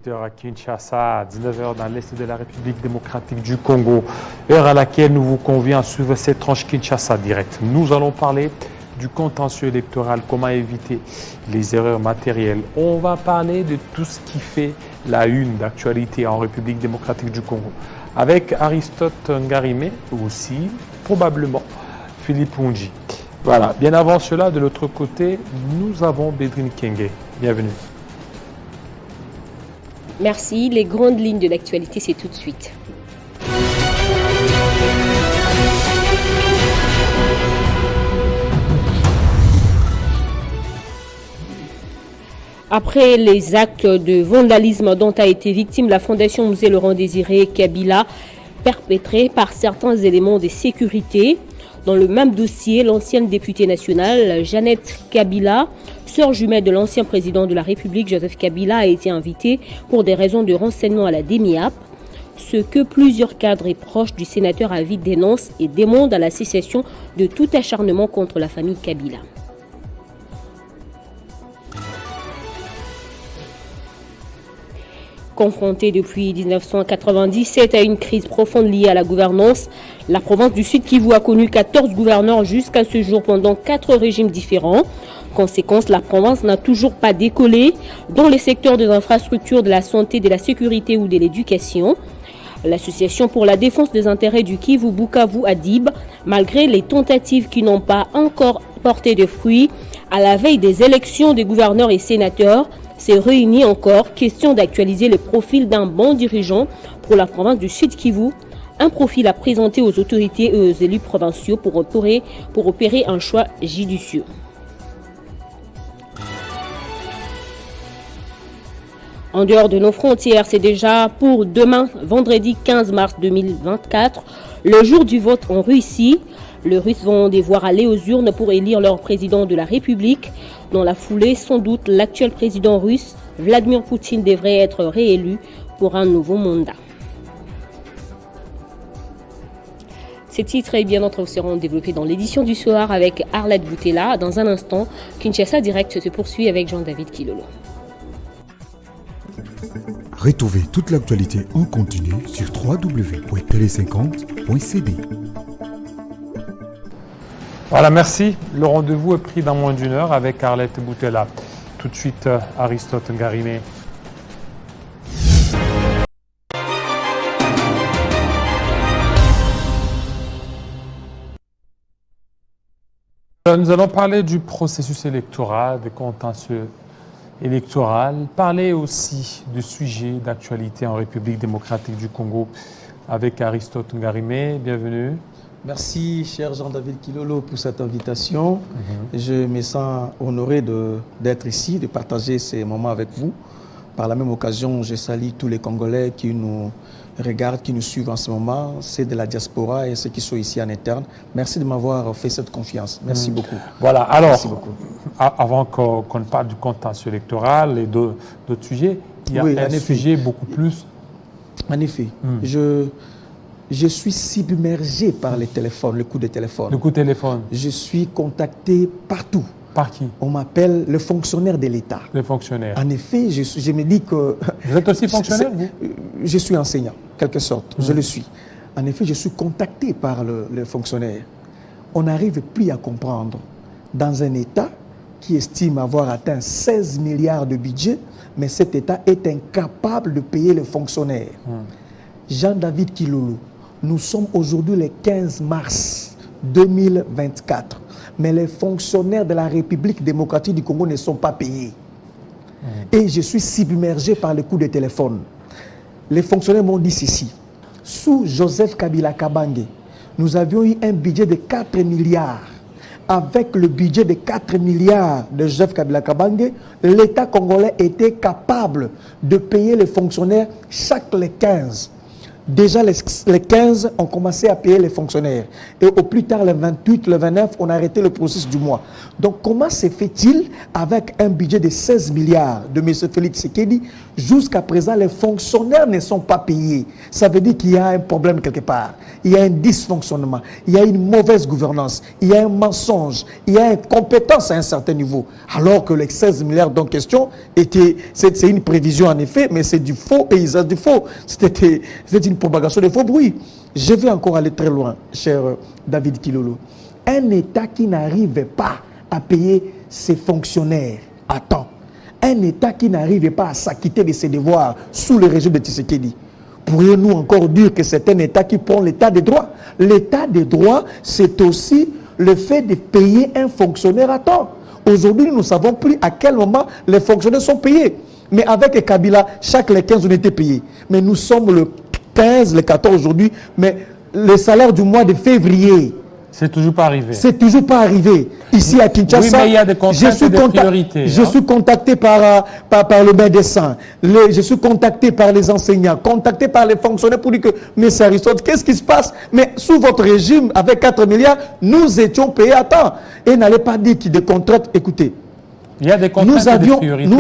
18h à Kinshasa, 19h dans l'Est de la République démocratique du Congo, heure à laquelle nous vous convions à suivre cette tranche Kinshasa Direct. Nous allons parler du contentieux électoral, comment éviter les erreurs matérielles. On va parler de tout ce qui fait la une d'actualité en République démocratique du Congo. Avec Aristote Ngarimé, aussi probablement Philippe Unji. Voilà, bien avant cela, de l'autre côté, nous avons Bédrine Kenge. Bienvenue. Merci. Les grandes lignes de l'actualité, c'est tout de suite. Après les actes de vandalisme dont a été victime la Fondation Musée Laurent Désiré Kabila, perpétrés par certains éléments de sécurité, dans le même dossier, l'ancienne députée nationale, Jeannette Kabila, sœur jumelle de l'ancien président de la République, Joseph Kabila, a été invitée pour des raisons de renseignement à la DEMIAP, ce que plusieurs cadres et proches du sénateur Avid dénoncent et demandent à la cessation de tout acharnement contre la famille Kabila. Confrontée depuis 1997 à une crise profonde liée à la gouvernance, la province du Sud Kivu a connu 14 gouverneurs jusqu'à ce jour pendant 4 régimes différents. Conséquence, la province n'a toujours pas décollé dans les secteurs des infrastructures, de la santé, de la sécurité ou de l'éducation. L'Association pour la défense des intérêts du Kivu Bukavu Adib, malgré les tentatives qui n'ont pas encore porté de fruits, à la veille des élections des gouverneurs et sénateurs, s'est réunie encore, question d'actualiser le profil d'un bon dirigeant pour la province du Sud Kivu, un profil à présenter aux autorités et aux élus provinciaux pour opérer un choix judicieux. En dehors de nos frontières, c'est déjà pour demain, vendredi 15 mars 2024, le jour du vote en Russie. Les Russes vont devoir aller aux urnes pour élire leur président de la République. Dans la foulée, sans doute, l'actuel président russe, Vladimir Poutine, devrait être réélu pour un nouveau mandat. Ces titres et bien d'autres seront développés dans l'édition du soir avec Arlette Boutella. Dans un instant, Kinshasa Direct se poursuit avec Jean-David Kilolo. Retrouvez toute l'actualité en continu sur www.tele50.cd. Voilà, merci. Le rendez-vous est pris dans moins d'une heure avec Arlette Boutella. Tout de suite, Aristote Ngarimé. Nous allons parler du processus électoral, des contentieux électoral, parler aussi de sujets d'actualité en République démocratique du Congo avec Aristote Ngarimé. Bienvenue. Merci, cher Jean-David Kilolo, pour cette invitation. Je me sens honoré d'être ici, de partager ces moments avec vous. Par la même occasion, je salue tous les Congolais qui nous regardent, qui nous suivent en ce moment, ceux de la diaspora et ceux qui sont ici en interne. Merci de m'avoir fait cette confiance. Merci beaucoup. Voilà, alors, avant qu'on parle du contentieux électoral et d'autres sujets, il y a un sujet beaucoup plus... En effet, je suis submergé par les téléphones, le coup de téléphone. Le coup de téléphone. Je suis contacté partout. Par qui? On m'appelle le fonctionnaire de l'État. Le fonctionnaire. En effet, je me dis que... Vous êtes aussi fonctionnaire, vous? Je suis enseignant, quelque sorte. Je le suis. En effet, je suis contacté par le fonctionnaire. On n'arrive plus à comprendre. Dans un État qui estime avoir atteint 16 milliards de budget, mais cet État est incapable de payer les fonctionnaires. Jean-David Kilolo, nous sommes aujourd'hui le 15 mars 2024, mais les fonctionnaires de la République démocratique du Congo ne sont pas payés. Et je suis submergé par le coup de téléphone. Les fonctionnaires m'ont dit ceci. Sous Joseph Kabila Kabange, nous avions eu un budget de 4 milliards. Avec le budget de 4 milliards de Joseph Kabila Kabange, l'État congolais était capable de payer les fonctionnaires chaque les 15. Déjà, les 15 ont commencé à payer les fonctionnaires. Et au plus tard, le 28, le 29, on a arrêté le processus du mois. Donc, comment se fait-il, avec un budget de 16 milliards de M. Félix Tshisekedi, jusqu'à présent, les fonctionnaires ne sont pas payés? Ça veut dire qu'il y a un problème quelque part. Il y a un dysfonctionnement, il y a une mauvaise gouvernance, il y a un mensonge, il y a une incompétence à un certain niveau. Alors que les 16 milliards en question, c'est une prévision en effet, mais c'est du faux et usage du faux. C'était une propagation de faux bruits. Je vais encore aller très loin, cher David Kilolo. Un État qui n'arrive pas à payer ses fonctionnaires à temps, un État qui n'arrive pas à s'acquitter de ses devoirs sous le régime de Tshisekedi, pourrions-nous encore dire que c'est un État qui prend l'état des droits? L'état des droits, c'est aussi le fait de payer un fonctionnaire à temps. Aujourd'hui, nous ne savons plus à quel moment les fonctionnaires sont payés. Mais avec Kabila, chaque les 15, on était payés. Mais nous sommes le 15, le 14 aujourd'hui, mais le salaire du mois de février, c'est toujours pas arrivé. C'est toujours pas arrivé. Ici à Kinshasa, oui, mais il y a des contraintes et des priorités. Je suis contacté par le médecin, je suis contacté par les enseignants, contacté par les fonctionnaires pour dire que, mais c'est Aristote, qu'est-ce qui se passe? Mais sous votre régime, avec 4 milliards, nous étions payés à temps. Et n'allez pas dire qu'il y a des contraintes. Écoutez, il y a des contraintes et des priorités.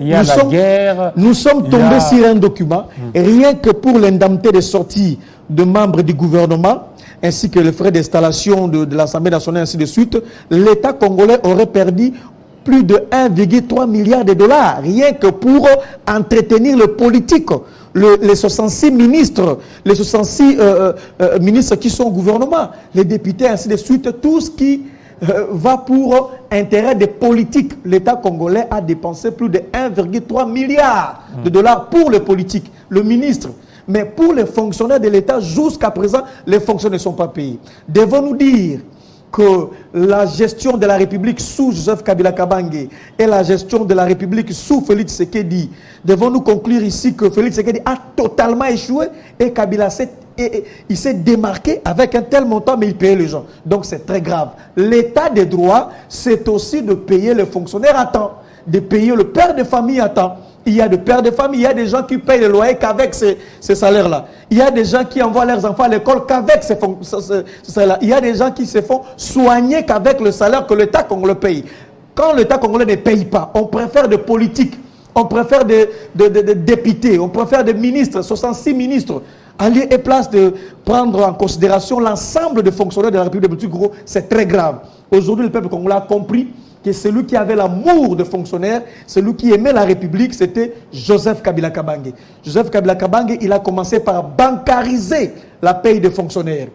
Il y a la guerre. Nous sommes tombés sur un document, rien que pour l'indemnité de sortie de membres du gouvernement, ainsi que les frais d'installation de l'Assemblée nationale, ainsi de suite, l'État congolais aurait perdu plus de 1,3 milliard de dollars, rien que pour entretenir le politique. Les 66 ministres, les 66 ministres qui sont au gouvernement, les députés, ainsi de suite, tout ce qui va pour intérêt des politiques. L'État congolais a dépensé plus de 1,3 milliard de dollars pour les politiques, le ministre. Mais pour les fonctionnaires de l'État, jusqu'à présent, les fonctionnaires ne sont pas payés. Devons-nous dire que la gestion de la République sous Joseph Kabila Kabange et la gestion de la République sous Félix Tshisekedi, devons-nous conclure ici que Félix Tshisekedi a totalement échoué et Kabila il s'est démarqué avec un tel montant, mais il payait les gens. Donc c'est très grave. L'état des droits, c'est aussi de payer les fonctionnaires à temps, de payer le père de famille à temps. Il y a des pères de famille, il y a des gens qui payent le loyer qu'avec ces salaires-là. Il y a des gens qui envoient leurs enfants à l'école qu'avec ces salaires-là. Il y a des gens qui se font soigner qu'avec le salaire que l'État congolais paye. Quand l'État congolais ne paye pas, on préfère des politiques, on préfère des députés, on préfère des ministres, 66 ministres. À lieu et place de prendre en considération l'ensemble des fonctionnaires de la République de Gros, c'est très grave. Aujourd'hui, le peuple congolais a compris que celui qui avait l'amour de fonctionnaires, celui qui aimait la République, c'était Joseph Kabila Kabange. Joseph Kabila Kabange, il a commencé par bancariser la paye des fonctionnaires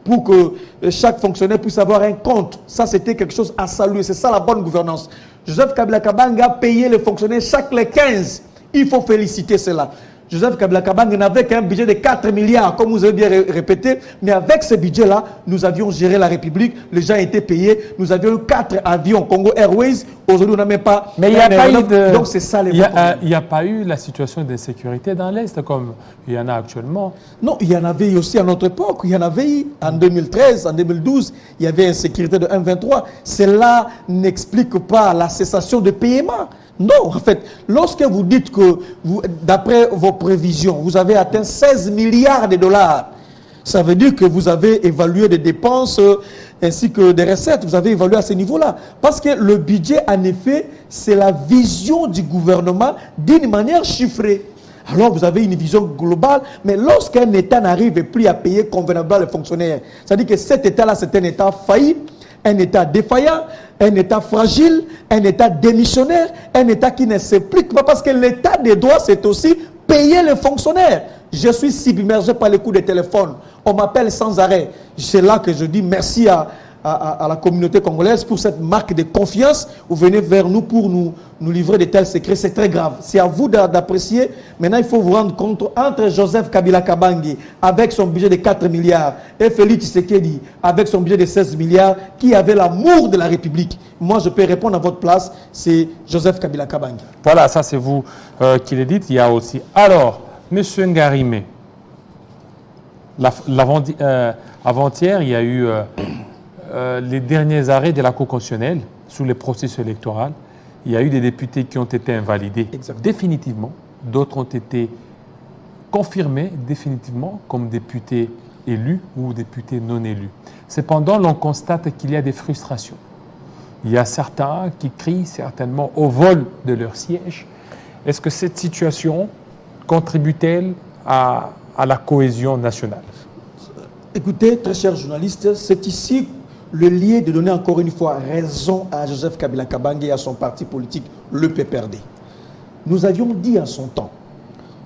pour que chaque fonctionnaire puisse avoir un compte. Ça, c'était quelque chose à saluer. C'est ça la bonne gouvernance. Joseph Kabila Kabange a payé les fonctionnaires chaque les 15. Il faut féliciter cela. Joseph Kabila Kabange n'avait qu'un budget de 4 milliards, comme vous avez bien répété, mais avec ce budget-là, nous avions géré la République, les gens étaient payés, nous avions eu 4 avions, Congo Airways, aujourd'hui on n'a même pas... Mais il n'y a pas eu de... Donc c'est ça les Il n'y a pas eu la situation d'insécurité dans l'Est, comme il y en a actuellement. Non, il y en avait aussi à notre époque, il y en avait eu en 2013, en 2012, il y avait insécurité de 1,23. Cela n'explique pas la cessation de paiement. Non, en fait, lorsque vous dites que, d'après vos prévisions, vous avez atteint 16 milliards de dollars, ça veut dire que vous avez évalué des dépenses ainsi que des recettes. Vous avez évalué à ce niveau-là. Parce que le budget, en effet, c'est la vision du gouvernement d'une manière chiffrée. Alors vous avez une vision globale, mais lorsqu'un État n'arrive plus à payer convenablement les fonctionnaires, c'est-à-dire que cet État-là, c'est un État failli, un État défaillant, un État fragile, un État démissionnaire, un État qui ne s'implique pas parce que l'État des droits, c'est aussi payer les fonctionnaires. Je suis submergé par les coups de téléphone. On m'appelle sans arrêt. C'est là que je dis merci à la communauté congolaise pour cette marque de confiance. Vous venez vers nous pour nous livrer de tels secrets. C'est très grave. C'est à vous d'apprécier. Maintenant, il faut vous rendre compte entre Joseph Kabila Kabange avec son budget de 4 milliards et Félix Tshisekedi avec son budget de 16 milliards qui avait l'amour de la République. Moi, je peux répondre à votre place. C'est Joseph Kabila Kabange. Voilà, ça c'est vous qui le dites. Il y a aussi... Alors, M. Ngarimé, avant-hier, il y a eu... les derniers arrêts de la Cour constitutionnelle sous le processus électoral, il y a eu des députés qui ont été invalidés définitivement, d'autres ont été confirmés définitivement comme députés élus ou députés non élus. Cependant, l'on constate qu'il y a des frustrations. Il y a certains qui crient certainement au vol de leur siège. Est-ce que cette situation contribue-t-elle à la cohésion nationale? Écoutez, très chers journalistes, c'est ici le lieu de donner encore une fois raison à Joseph Kabila Kabange et à son parti politique, le PPRD. Nous avions dit en son temps,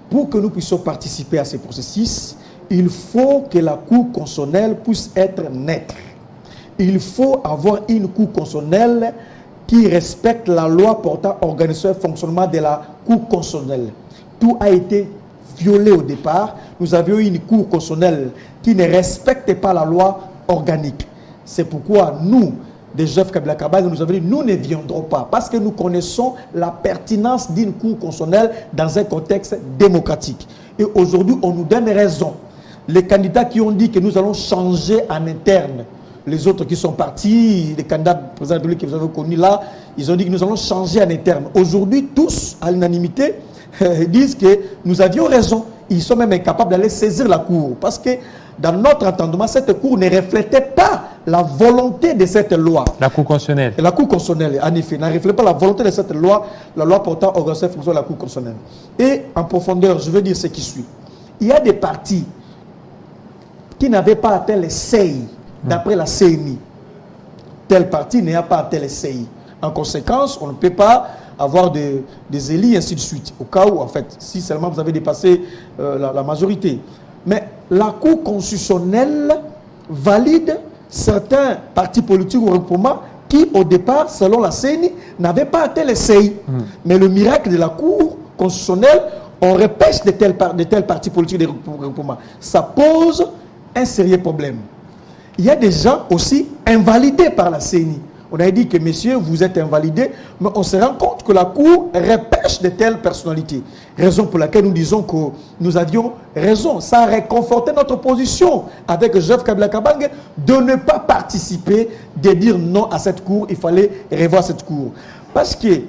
pour que nous puissions participer à ces processus, il faut que la Cour constitutionnelle puisse être neutre. Il faut avoir une Cour constitutionnelle qui respecte la loi portant organisation et fonctionnement de la Cour constitutionnelle. Tout a été violé au départ. Nous avions une Cour constitutionnelle qui ne respectait pas la loi organique. C'est pourquoi nous, de Joseph Kabila Kabange, nous avons dit nous ne viendrons pas parce que nous connaissons la pertinence d'une Cour constitutionnelle dans un contexte démocratique. Et aujourd'hui, on nous donne raison. Les candidats qui ont dit que nous allons changer en interne, les autres qui sont partis, les candidats présidents de la République que vous avez connus là, ils ont dit que nous allons changer en interne. Aujourd'hui, tous, à l'unanimité, disent que nous avions raison. Ils sont même incapables d'aller saisir la Cour parce que dans notre entendement, cette Cour ne reflétait pas la volonté de cette loi. La Cour constitutionnelle. La Cour constitutionnelle, en effet, ne reflète pas la volonté de cette loi, la loi portant organisation et fonction de la Cour constitutionnelle. Et en profondeur, je veux dire ce qui suit. Il y a des partis qui n'avaient pas atteint les seuils d'après la CNI. Tel parti n'a pas atteint les seuils. En conséquence, on ne peut pas avoir des élus et ainsi de suite. Au cas où, en fait, si seulement vous avez dépassé la majorité. Mais la Cour constitutionnelle valide certains partis politiques ou regroupements qui, au départ, selon la CENI, n'avaient pas atteint les seuils. Mais le miracle de la Cour constitutionnelle, on repêche de tels partis politiques et de regroupements. Ça pose un sérieux problème. Il y a des gens aussi invalidés par la CENI. On a dit que, messieurs, vous êtes invalidés, mais on se rend compte que la Cour repêche de telles personnalités. Raison pour laquelle nous disons que nous avions raison. Ça a réconforté notre position avec Joseph Kabila Kabange de ne pas participer, de dire non à cette Cour. Il fallait revoir cette Cour. Parce que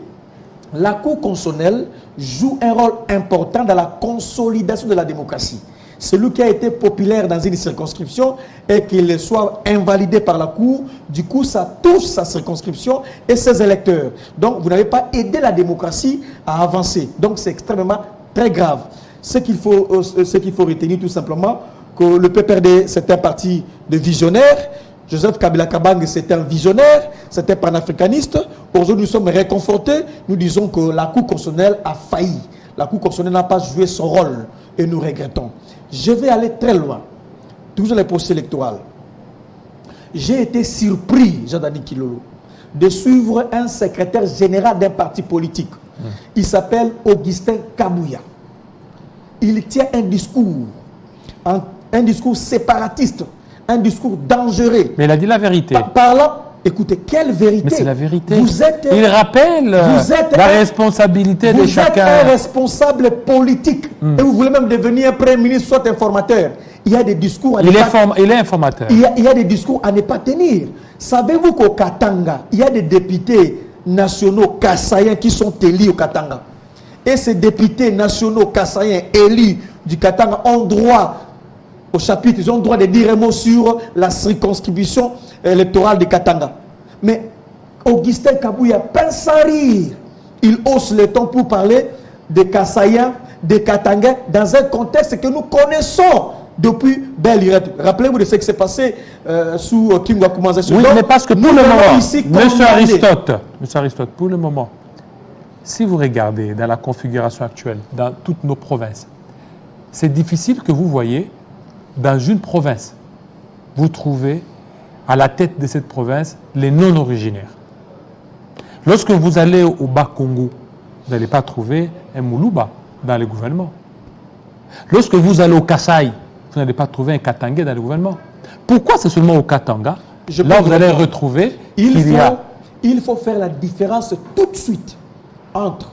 la Cour constitutionnelle joue un rôle important dans la consolidation de la démocratie. Celui qui a été populaire dans une circonscription et qu'il soit invalidé par la Cour, du coup, ça touche sa circonscription et ses électeurs. Donc, vous n'avez pas aidé la démocratie à avancer. Donc, c'est extrêmement très grave. Ce qu'il faut retenir tout simplement, que le PPRD, c'est un parti de visionnaires. Joseph Kabila Kabange, c'est un visionnaire, c'est un panafricaniste. Aujourd'hui, nous sommes réconfortés. Nous disons que la Cour constitutionnelle a failli. La Cour constitutionnelle n'a pas joué son rôle et nous regrettons. Je vais aller très loin. Toujours les procès électoraux. J'ai été surpris, Jean-Dani Kilolo, de suivre un secrétaire général d'un parti politique. Il s'appelle Augustin Kabouya. Il tient un discours séparatiste, un discours dangereux. Mais il a dit la vérité. Parlant, écoutez, quelle vérité? Mais c'est la vérité. Il rappelle la responsabilité de chacun. Vous êtes un responsable politique. Et vous voulez même devenir un premier ministre, soit informateur. Il y a des discours à il est informateur. Il y a des discours à ne pas tenir. Savez-vous qu'au Katanga, il y a des députés nationaux kassaïens qui sont élus au Katanga. Et ces députés nationaux kassaïens élus du Katanga ont droit au chapitre, ils ont droit de dire un mot sur la circonscription électorale de Katanga. Mais Augustin Kabouya pense à rire. Il hausse le ton pour parler des Kassaïens, des Katangais, dans un contexte que nous connaissons depuis Belle Lurette. Rappelez-vous de ce qui s'est passé sous Kim Wakumanza. Oui, mais parce que pour le moment, Monsieur Aristote, pour le moment, si vous regardez dans la configuration actuelle, dans toutes nos provinces, c'est difficile que vous voyez dans une province, vous trouvez à la tête de cette province les non-originaires. Lorsque vous allez au Bas-Congo, vous n'allez pas trouver un Moulouba dans le gouvernement. Lorsque vous allez au Kasaï, vous n'allez pas trouver un Katangais dans le gouvernement. Pourquoi c'est seulement au Katanga? Là, vous allez retrouver il faut faire la différence tout de suite entre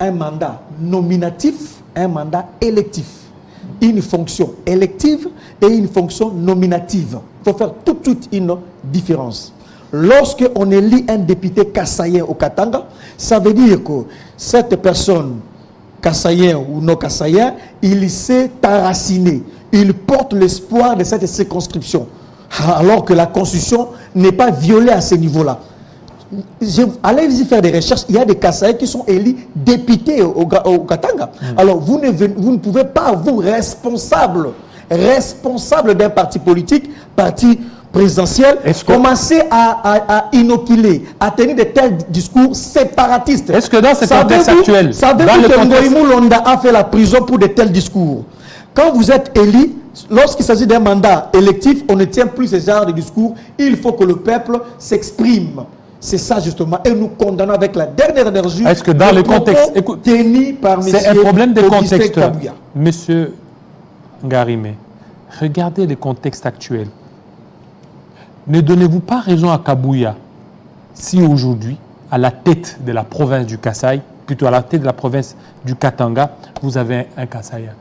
un mandat nominatif et un mandat électif. Une fonction élective et une fonction nominative. Il faut faire tout de suite une différence. Lorsque on élit un député kassaïen au Katanga, ça veut dire que cette personne Kassaïen ou non Kassaïen, il s'est enraciné. Il porte l'espoir de cette circonscription. Alors que la Constitution n'est pas violée à ce niveau-là. Allez-y faire des recherches. Il y a des Kassaïens qui sont élus députés au Katanga. Alors, vous ne pouvez pas, vous, responsable d'un parti politique, parti présidentiel, commencer à inoculer, à tenir de tels discours séparatistes. Est-ce que dans ce contexte actuel, savez-vous que Ngoïmou Londa a fait la prison pour de tels discours? Quand vous êtes élu, lorsqu'il s'agit d'un mandat électif, on ne tient plus ce genre de discours. Il faut que le peuple s'exprime. C'est ça justement. Et nous condamnons avec la dernière énergie. Est-ce que dans le contexte, c'est un problème de contexte, Monsieur Ngarimé. Regardez le contexte actuel. Ne donnez-vous pas raison à Kabouya si aujourd'hui, à la tête de la province du Kasaï, plutôt à la tête de la province du Katanga, vous avez un Kassaïen?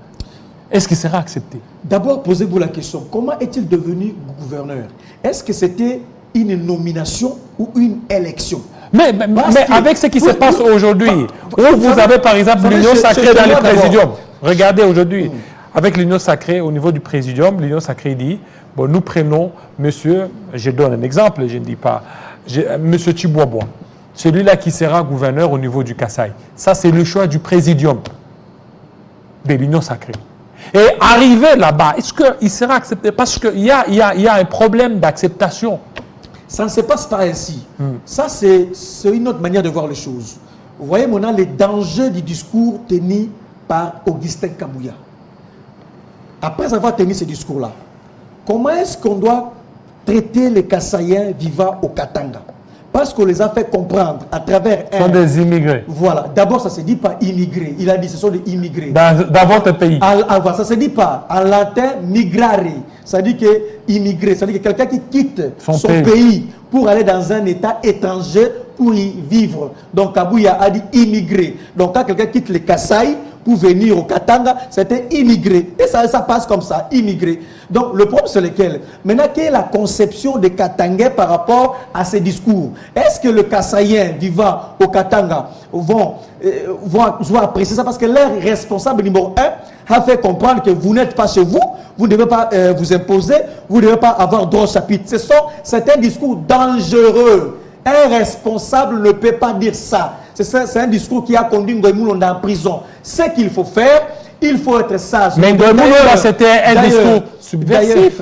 Est-ce qu'il sera accepté? D'abord, posez-vous la question, comment est-il devenu gouverneur? Est-ce que c'était une nomination ou une élection? Mais avec ce qui se passe aujourd'hui, où vous avez par exemple l'union sacrée dans le présidium, regardez aujourd'hui, avec l'union sacrée au niveau du présidium, l'union sacrée dit, bon, nous prenons monsieur, je donne un exemple, je ne dis pas, monsieur Chiboisbois, celui-là qui sera gouverneur au niveau du Kasaï. Ça, c'est le choix du présidium de l'union sacrée. Et arrivé là-bas, est-ce qu'il sera accepté? Parce qu'il y a un problème d'acceptation. Ça ne se passe pas ainsi. Ça, c'est une autre manière de voir les choses. Vous voyez, on a les dangers du discours tenu par Augustin Kabouya. Après avoir tenu ce discours-là, comment est-ce qu'on doit traiter les Kassaïens vivant au Katanga? Parce qu'on les a fait comprendre à travers... Ce sont des immigrés. Voilà. D'abord, ça ne se dit pas immigrés. Il a dit ce sont des immigrés. Dans votre pays. Ça ne se dit pas. En latin, migrare. Ça dit que immigré. Ça dit que quelqu'un qui quitte son pays pour aller dans un état étranger pour y vivre. Donc, Kabouya a dit immigré. Donc, quand quelqu'un quitte le Kasaï pour venir au Katanga, c'était immigré. Et ça passe comme ça, immigré. Donc, le problème, c'est lequel? Maintenant, quelle est la conception des Katangais par rapport à ces discours? Est-ce que les Kassaïens vivant au Katanga vont apprécier ça? Parce que leur responsable numéro 1 a fait comprendre que vous n'êtes pas chez vous, vous ne devez pas vous imposer, vous ne devez pas avoir droit au chapitre. C'est un discours dangereux. Un responsable ne peut pas dire ça. C'est un discours qui a conduit Ngoïmou Londa en prison. Ce qu'il faut faire, il faut être sage. Mais Ngoïmou Londa, c'était un discours subversif.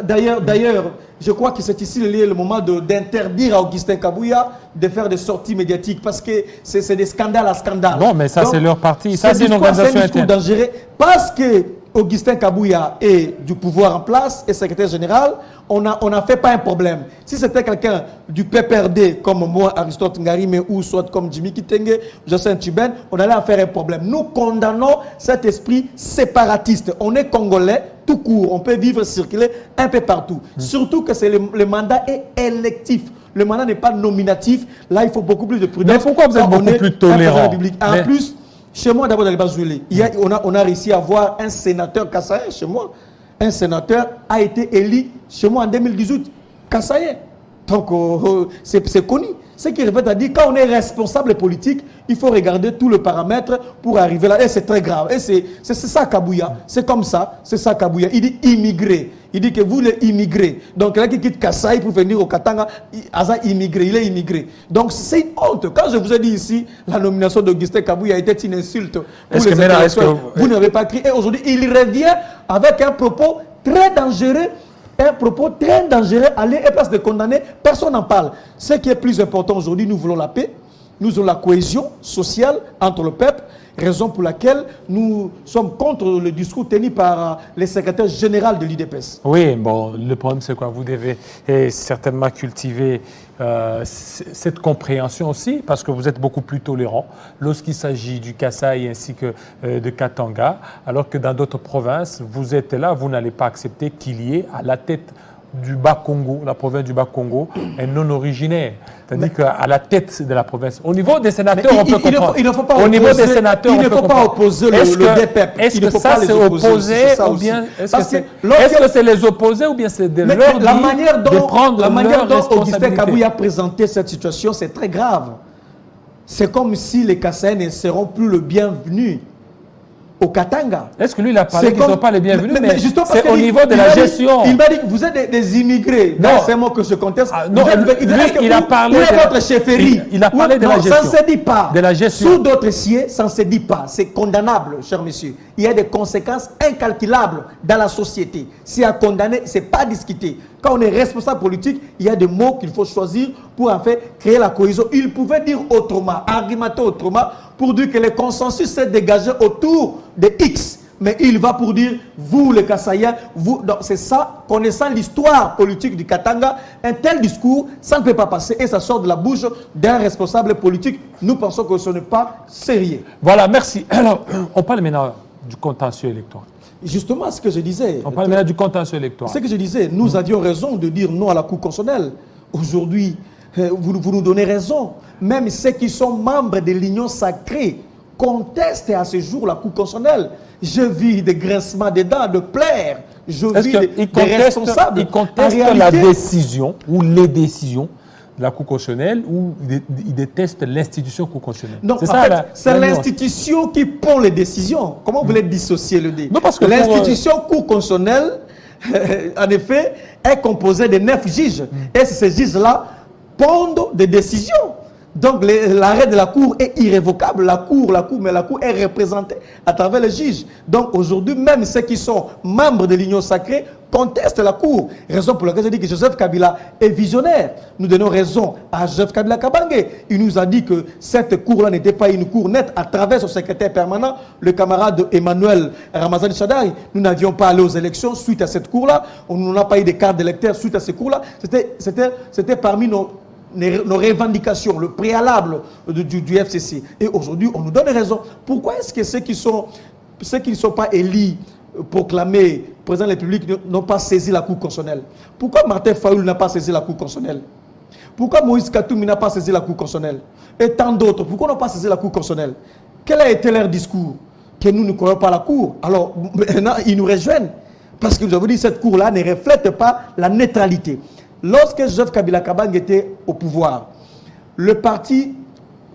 D'ailleurs, je crois que c'est ici le moment d'interdire à Augustin Kabouya de faire des sorties médiatiques parce que c'est des scandales à scandales. Non, mais ça, c'est leur parti. Ça, c'est une organisation interne. C'est un discours dangereux parce que Augustin Kabouya est du pouvoir en place et secrétaire général, on n'a fait pas un problème. Si c'était quelqu'un du PPRD comme moi, Aristote Ngarimé, ou soit comme Jimmy Kitenge, Jocelyn Tuben, on allait en faire un problème. Nous condamnons cet esprit séparatiste. On est Congolais, tout court. On peut vivre, circuler un peu partout. Surtout que le mandat est électif. Le mandat n'est pas nominatif. Là, il faut beaucoup plus de prudence. Mais pourquoi vous êtes beaucoup plus tolérant? En plus, chez moi, d'abord, dans les Bazoulé, on a réussi à avoir un sénateur kassaïen chez moi. Un sénateur a été élu chez moi en 2018, kassaïen. Donc, c'est connu. Ce qui revient à dire, quand on est responsable politique, il faut regarder tout le paramètre pour arriver là. Et c'est très grave. Et c'est ça, Kabouya. C'est comme ça. C'est ça, Kabouya. Il dit immigré. Il dit que vous, les immigrés. Donc, quelqu'un qui quitte Kasaï pour venir au Katanga, il est immigré. Donc, c'est une honte. Quand je vous ai dit ici, la nomination d'Augustin Kabouya était une insulte. Vous n'avez pas crié. Et aujourd'hui, il revient avec un propos très dangereux. Un propos très dangereux, aller et place de condamner, personne n'en parle. Ce qui est plus important aujourd'hui, nous voulons la paix, nous voulons la cohésion sociale entre le peuple, raison pour laquelle nous sommes contre le discours tenu par le secrétaire général de l'UDPS. Oui, bon, le problème c'est quoi? Vous devez certainement cultiver cette compréhension aussi, parce que vous êtes beaucoup plus tolérant lorsqu'il s'agit du Kasaï ainsi que de Katanga, alors que dans d'autres provinces, vous êtes là, vous n'allez pas accepter qu'il y ait à la tête du Bas-Congo, la province du Bas-Congo, un non-originaire. C'est-à-dire qu'à la tête de la province, au niveau des sénateurs, on peut comprendre. Il ne faut pas au niveau des sénateurs, il ne faut pas opposer le DPEP. Est-ce que ça c'est opposé ou bien est-ce que c'est les opposés ou bien c'est de leur dire de prendre la manière dont Augustin responsabilité? Kabouya a présenté cette situation, c'est très grave. c'est comme si les Kassaïens ne seront plus le bienvenu au Katanga. Est-ce que lui, il a parlé qu'ils ne sont pas les bienvenus, mais c'est au il, niveau de la gestion. Il m'a dit que vous êtes des immigrés. Non. C'est un mot que je conteste. Non, il a parlé de votre chefferie. Il a parlé de la gestion. Ça ne se dit pas. De la gestion. Sous d'autres cieux, ça ne se dit pas. C'est condamnable, cher monsieur. Il y a des conséquences incalculables dans la société. Si à condamner, ce n'est pas discuter. Quand on est responsable politique, il y a des mots qu'il faut choisir pour en fait créer la cohésion. Il pouvait dire autrement, argumenter autrement, pour dire que le consensus s'est dégagé autour de X. Mais il va pour dire, vous les Kassaïens, vous... C'est ça, connaissant l'histoire politique du Katanga, un tel discours, ça ne peut pas passer et ça sort de la bouche d'un responsable politique. Nous pensons que ce n'est pas sérieux. Voilà, merci. Alors, on parle maintenant du contentieux électoral. Justement, ce que je disais. On parle maintenant du contentieux électoral. Ce que je disais, nous avions raison de dire non à la Cour constitutionnelle. Aujourd'hui, vous nous donnez raison. Même ceux qui sont membres de l'Union sacrée contestent à ce jour la Cour constitutionnelle. Je vis des grincements des dents, de plaire. Je vis des responsables. Ils contestent la décision ou les décisions de la Cour constitutionnelle ou ils détestent l'institution Cour constitutionnelle. Non, c'est l'institution qui prend les décisions. Comment vous voulez dissocier le dé? L'institution Cour constitutionnelle, en effet, est composée de 9 juges. Et ces juges-là prennent des décisions. Donc l'arrêt de la Cour est irrévocable. La Cour est représentée à travers les juges. Donc aujourd'hui, même ceux qui sont membres de l'Union sacrée contestent la Cour. Raison pour laquelle je dis que Joseph Kabila est visionnaire. Nous donnons raison à Joseph Kabila Kabange. Il nous a dit que cette Cour-là n'était pas une Cour nette à travers son secrétaire permanent, le camarade Emmanuel Ramazani Chadari. Nous n'avions pas allé aux élections suite à cette Cour-là. On n'a pas eu de carte d'électeur suite à cette Cour-là. C'était parmi nos revendications, le préalable du FCC. Et aujourd'hui, on nous donne raison. Pourquoi est-ce que ceux qui ne sont pas élus, proclamés président de la République, n'ont pas saisi la Cour constitutionnelle? Pourquoi Martin Fayoul n'a pas saisi la Cour constitutionnelle? Pourquoi Moïse Katoumi n'a pas saisi la Cour constitutionnelle? Et tant d'autres, pourquoi n'ont pas saisi la Cour constitutionnelle? Quel a été leur discours? Que nous ne connaissons pas la Cour. Alors, maintenant, ils nous rejoignent. Parce que nous avons dit que cette Cour-là ne reflète pas la neutralité. Lorsque Joseph Kabila Kabange était au pouvoir, le parti,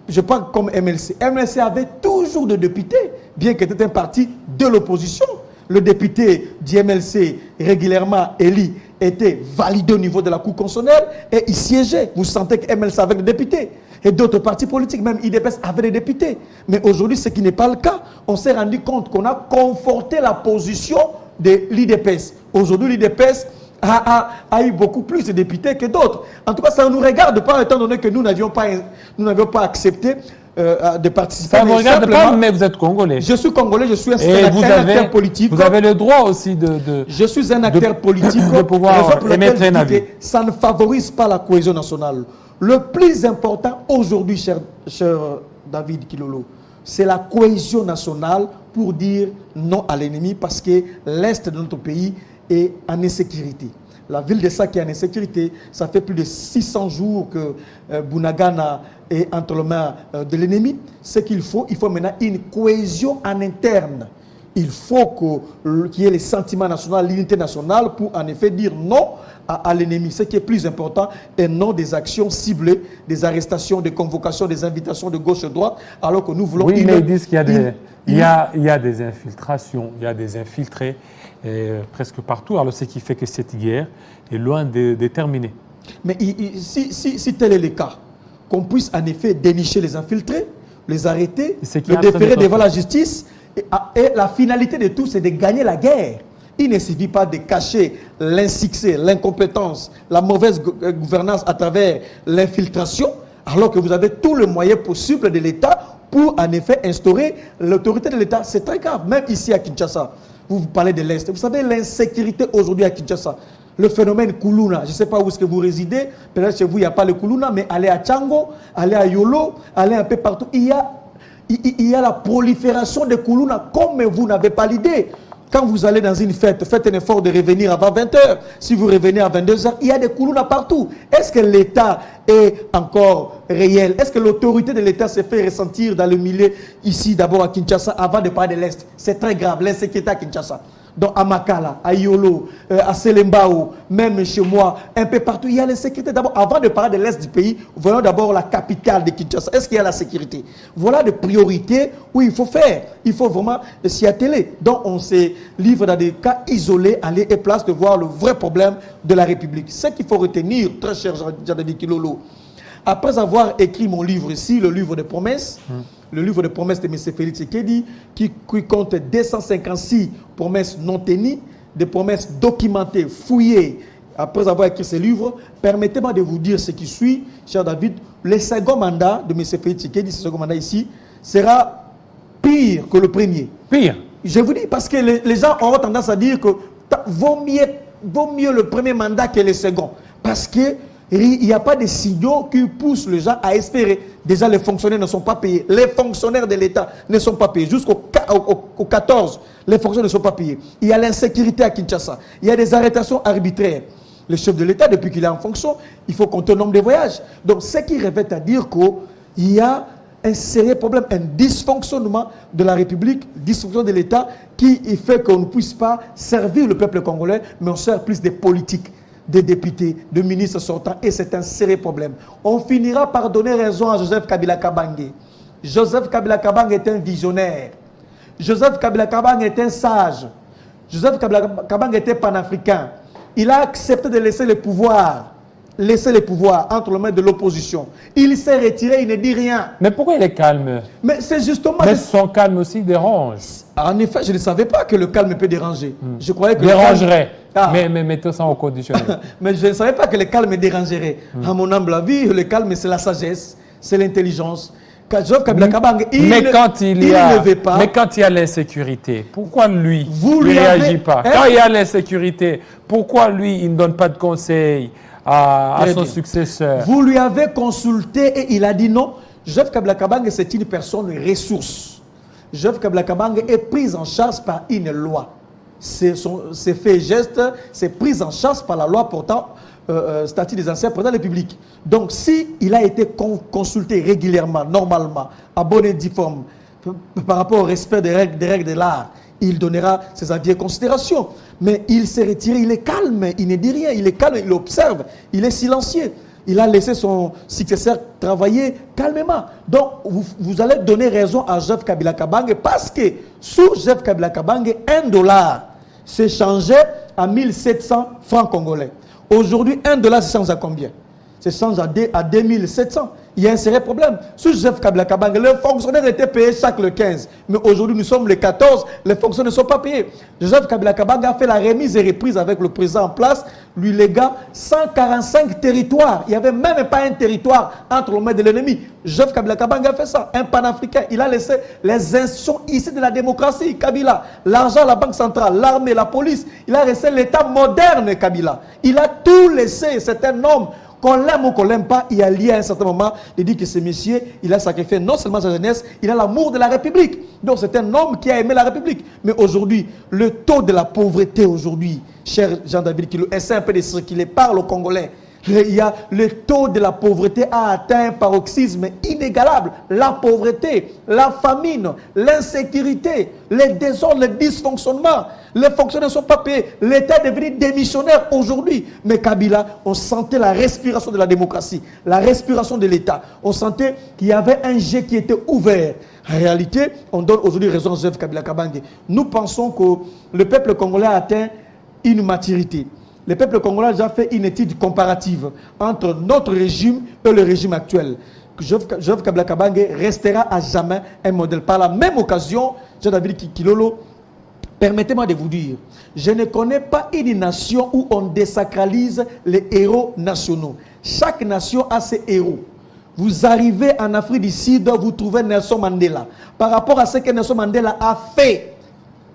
je parle comme MLC, MLC avait toujours des députés, bien qu'il était un parti de l'opposition. Le député du MLC, régulièrement élu, était validé au niveau de la Cour constitutionnelle et il siégeait. Vous sentez que MLC avait des députés. Et d'autres partis politiques, même IDPS, avaient des députés. Mais aujourd'hui, ce qui n'est pas le cas. On s'est rendu compte qu'on a conforté la position de l'IDPS. Aujourd'hui, l'IDPS a eu beaucoup plus de députés que d'autres. En tout cas, ça ne nous regarde pas, étant donné que nous n'avions pas accepté de participer. Ça ne vous regarde pas, mais vous êtes congolais. Je suis congolais, je suis un acteur politique. Vous avez le droit aussi de je suis un acteur politique. De pouvoir émettre un avis. Ça ne favorise pas la cohésion nationale. Le plus important aujourd'hui, cher David Kilolo, c'est la cohésion nationale pour dire non à l'ennemi, parce que l'Est de notre pays est en insécurité. La ville de Sake est en insécurité. Ça fait plus de 600 jours que Bunagana est entre les mains de l'ennemi. Ce qu'il faut maintenant une cohésion en interne. Il faut qu'il y ait les sentiments nationaux, l'unité nationale pour en effet dire non à l'ennemi. Ce qui est plus important est non des actions ciblées, des arrestations, des convocations, des invitations de gauche et de droite, alors que nous voulons... Oui, mais ils disent qu'il y a des infiltrations, il y a des infiltrés presque partout. Alors ce qui fait que cette guerre est loin de terminer. Mais si tel est le cas, qu'on puisse en effet dénicher les infiltrés, les arrêter, les déférer devant la justice, et la finalité de tout, c'est de gagner la guerre. Il ne suffit pas de cacher l'insuccès, l'incompétence, la mauvaise gouvernance à travers l'infiltration, alors que vous avez tous les moyens possibles de l'État pour en effet instaurer l'autorité de l'État. C'est très grave, même ici à Kinshasa. Vous parlez de l'Est. Vous savez, l'insécurité aujourd'hui à Kinshasa, le phénomène Kuluna, je ne sais pas où est-ce que vous résidez, peut-être chez vous il n'y a pas le Kuluna, mais allez à Tchango, allez à Yolo, allez un peu partout, il y a la prolifération de Kuluna, comme vous n'avez pas l'idée. Quand vous allez dans une fête, faites un effort de revenir avant 20h. Si vous revenez à 22h, il y a des Kuluna partout. Est-ce que l'État est encore réel? Est-ce que l'autorité de l'État se fait ressentir dans le milieu ici, d'abord à Kinshasa, avant de parler de l'Est? C'est très grave, l'insécurité à Kinshasa. Donc à Makala, à Yolo, à Selembao, même chez moi, un peu partout, il y a la sécurité. D'abord, avant de parler de l'Est du pays, voyons d'abord la capitale de Kinshasa. Est-ce qu'il y a la sécurité? Voilà des priorités où il faut faire. Il faut vraiment s'y atteler. Donc on se livre dans des cas isolés, à lieu et place de voir le vrai problème de la République. Ce qu'il faut retenir, très cher Jean-David Kilolo, après avoir écrit mon livre ici, le livre des promesses, le livre de promesses de M. Félix Tshisekedi, qui compte 256 promesses non tenues, des promesses documentées, fouillées. Après avoir écrit ce livre, permettez-moi de vous dire ce qui suit, cher David. Le second mandat de M. Félix Tshisekedi, ce second mandat ici, sera pire que le premier. Pire. Je vous dis, parce que les gens auront tendance à dire que vaut mieux le premier mandat que le second. Parce que il n'y a pas de signaux qui poussent les gens à espérer. Déjà, les fonctionnaires ne sont pas payés. Les fonctionnaires de l'État ne sont pas payés. Jusqu'au 14, les fonctionnaires ne sont pas payés. Il y a l'insécurité à Kinshasa. Il y a des arrestations arbitraires. Le chef de l'État, depuis qu'il est en fonction, il faut compter le nombre de voyages. Donc, ce qui revêt à dire qu'il y a un sérieux problème, un dysfonctionnement de la République, dysfonctionnement de l'État, qui fait qu'on ne puisse pas servir le peuple congolais, mais on sert plus des politiques, des députés, de ministres sortants, et c'est un sérieux problème. On finira par donner raison à Joseph Kabila Kabange. Joseph Kabila Kabange est un visionnaire. Joseph Kabila Kabange est un sage. Joseph Kabila Kabange était panafricain. Il a accepté de laisser le pouvoir entre les mains de l'opposition. Il s'est retiré, il ne dit rien. Mais pourquoi il est calme? Mais c'est justement... Mais son calme aussi dérange. En effet, je ne savais pas que le calme peut déranger. Je croyais que dérangerait. Mais mettons ça au conditionnel. Mais je ne savais pas que le calme dérangerait. À mon humble avis, le calme, c'est la sagesse, c'est l'intelligence. Mais quand il y a l'insécurité, pourquoi lui ne réagit pas? Quand il y a l'insécurité, pourquoi lui, il ne donne pas de conseils à son successeur? Vous lui avez consulté et il a dit non. Joseph Kabila Kabange, c'est une personne ressource. Joseph Kabila Kabange est pris en charge par une loi. Ses faits et gestes, c'est pris en charge par la loi portant statut des anciens présidents de la République. Donc, s'il a été consulté régulièrement, normalement, à bonne et due forme, par rapport au respect des règles de l'art, il donnera ses avis et considérations. Mais il s'est retiré, il est calme, il ne dit rien, il est calme, il observe, il est silencieux. Il a laissé son successeur travailler calmement. Donc, vous allez donner raison à Joseph Kabila Kabange parce que sous Joseph Kabila Kabange, $1 s'échangeait à 1700 francs congolais. Aujourd'hui, $1 s'échange à combien? S'échange à 2700. Il y a un sérieux problème. Sous Joseph Kabila Kabange, les fonctionnaires étaient payés chaque le 15. Mais aujourd'hui, nous sommes le 14, les fonctionnaires ne sont pas payés. Joseph Kabila Kabange a fait la remise et reprise avec le président en place, lui légua 145 territoires. Il n'y avait même pas un territoire entre les mains de l'ennemi. Joseph Kabila Kabange a fait ça, un panafricain. Il a laissé les institutions ici de la démocratie, Kabila, l'argent, la banque centrale, l'armée, la police. Il a laissé l'État moderne, Kabila. Il a tout laissé. C'est un homme. Qu'on l'aime ou qu'on l'aime pas, il y a lié à un certain moment de dire que ce monsieur, il a sacrifié non seulement sa jeunesse, il a l'amour de la République. Donc c'est un homme qui a aimé la République. Mais aujourd'hui, le taux de la pauvreté aujourd'hui, cher Jean-David Kilo, essaie un peu de circuler, parle aux Congolais. Le taux de la pauvreté a atteint un paroxysme inégalable. La pauvreté, la famine, l'insécurité, les désordres, les dysfonctionnements. Les fonctionnaires ne sont pas payés. L'État est devenu démissionnaire aujourd'hui. Mais Kabila, on sentait la respiration de la démocratie, la respiration de l'État. On sentait qu'il y avait un jet qui était ouvert. En réalité, on donne aujourd'hui raison à Joseph Kabila Kabange. Nous pensons que le peuple congolais a atteint une maturité. Le peuple congolais a déjà fait une étude comparative entre notre régime et le régime actuel. Joseph Kabila Kabange restera à jamais un modèle. Par la même occasion, Jean-David Kilolo, permettez-moi de vous dire, je ne connais pas une nation où on désacralise les héros nationaux. Chaque nation a ses héros. Vous arrivez en Afrique du Sud, vous trouvez Nelson Mandela. Par rapport à ce que Nelson Mandela a fait,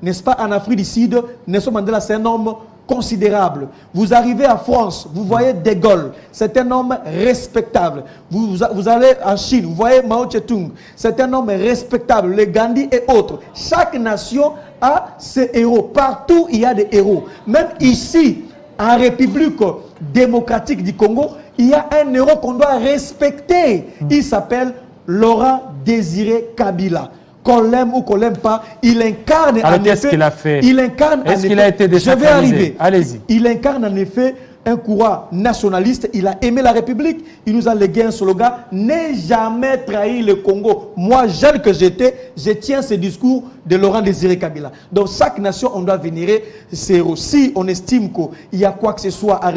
n'est-ce pas, en Afrique du Sud, Nelson Mandela, c'est un homme considérable. Vous arrivez à France, vous voyez De Gaulle, c'est un homme respectable. Vous allez en Chine, vous voyez Mao Tse-tung, c'est un homme respectable, les Gandhi et autres. Chaque nation a ses héros. Partout, il y a des héros. Même ici, en République démocratique du Congo, il y a un héros qu'on doit respecter. Il s'appelle Laurent Désiré Kabila. qu'on l'aime ou qu'on l'aime pas, il incarne Alors, en qu'est-ce effet... qu'il a fait? Il incarne en Est-ce qu'il effet- a été Je vais désacralisé? arriver. Allez-y. Il incarne en effet un courant nationaliste. Il a aimé la République. Il nous a légué un slogan: n'ai jamais trahi le Congo. Moi, jeune que j'étais, je tiens ce discours de Laurent Désiré Kabila. Donc, chaque nation, on doit vénérer ses héros. Si on estime qu'il y a quoi que ce soit à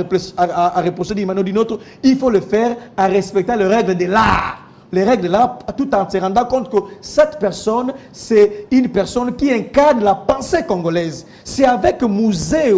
reprocher d'une manière ou d'une autre, il faut le faire en respectant les règles de l'art. Les règles là, tout en se rendant compte que cette personne, c'est une personne qui incarne la pensée congolaise. C'est avec Musée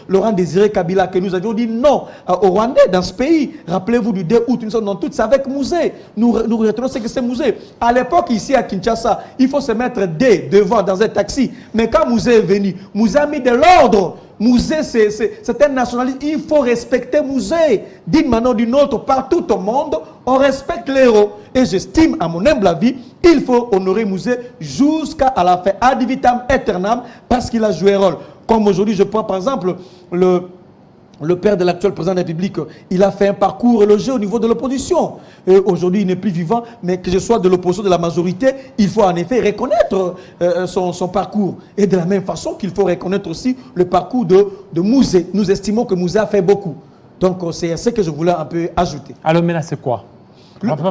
Laurent Désiré Kabila que nous avions dit non au Rwandais dans ce pays. Rappelez-vous du 2 août, nous sommes tous avec Musée. Nous retenons ce que c'est Musée. À l'époque, ici à Kinshasa, il faut se mettre devant dans un taxi. Mais quand Musée est venu, Musée a mis de l'ordre. Musée, c'est un nationaliste. Il faut respecter Musée. D'une manière ou d'une autre, partout au monde, on respecte les héros. Et j'estime, à mon humble avis, il faut honorer Musée jusqu'à la fin, ad vitam aeternam, parce qu'il a joué un rôle. Comme aujourd'hui, je prends par exemple le père de l'actuel président de la République. Il a fait un parcours élogieux au niveau de l'opposition. Aujourd'hui, il n'est plus vivant, mais que je sois de l'opposition, de la majorité, il faut en effet reconnaître son parcours. Et de la même façon qu'il faut reconnaître aussi le parcours de Musée. Nous estimons que Musée a fait beaucoup. Donc, c'est ce que je voulais un peu ajouter. Alors maintenant, c'est quoi?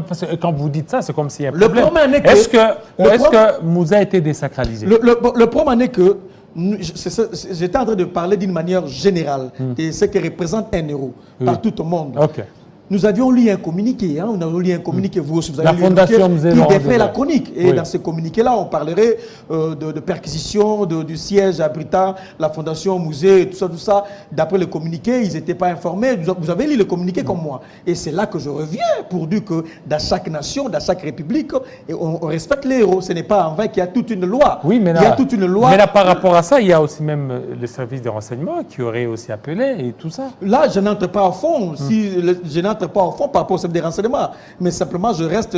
Parce que quand vous dites ça, c'est comme s'il y a un Le problème. problème est que- Est-ce que Musée a été désacralisé? Le problème est que j'étais en train de parler d'une manière générale de ce que représente un héros partout au monde. Ok. Nous avions lu un communiqué, hein, vous aussi, vous avez La lu Fondation Musée qui Laurent défrait la Désiré. chronique. Et Oui. dans ce communiqué-là, on parlerait de perquisition, du siège abritant la Fondation Musée, tout ça. D'après le communiqué, ils n'étaient pas informés. Vous avez lu le communiqué comme moi. Et c'est là que je reviens pour dire que dans chaque nation, dans chaque république, on respecte les héros. Ce n'est pas en vain qu'il y a toute une loi. Oui, mais il y a toute une loi. Mais là, par rapport à ça, il y a aussi même le service des renseignements qui aurait aussi appelé et tout ça. Là, je n'entre pas au fond. Je n'entre pas au fond par rapport au service des renseignements, mais simplement je reste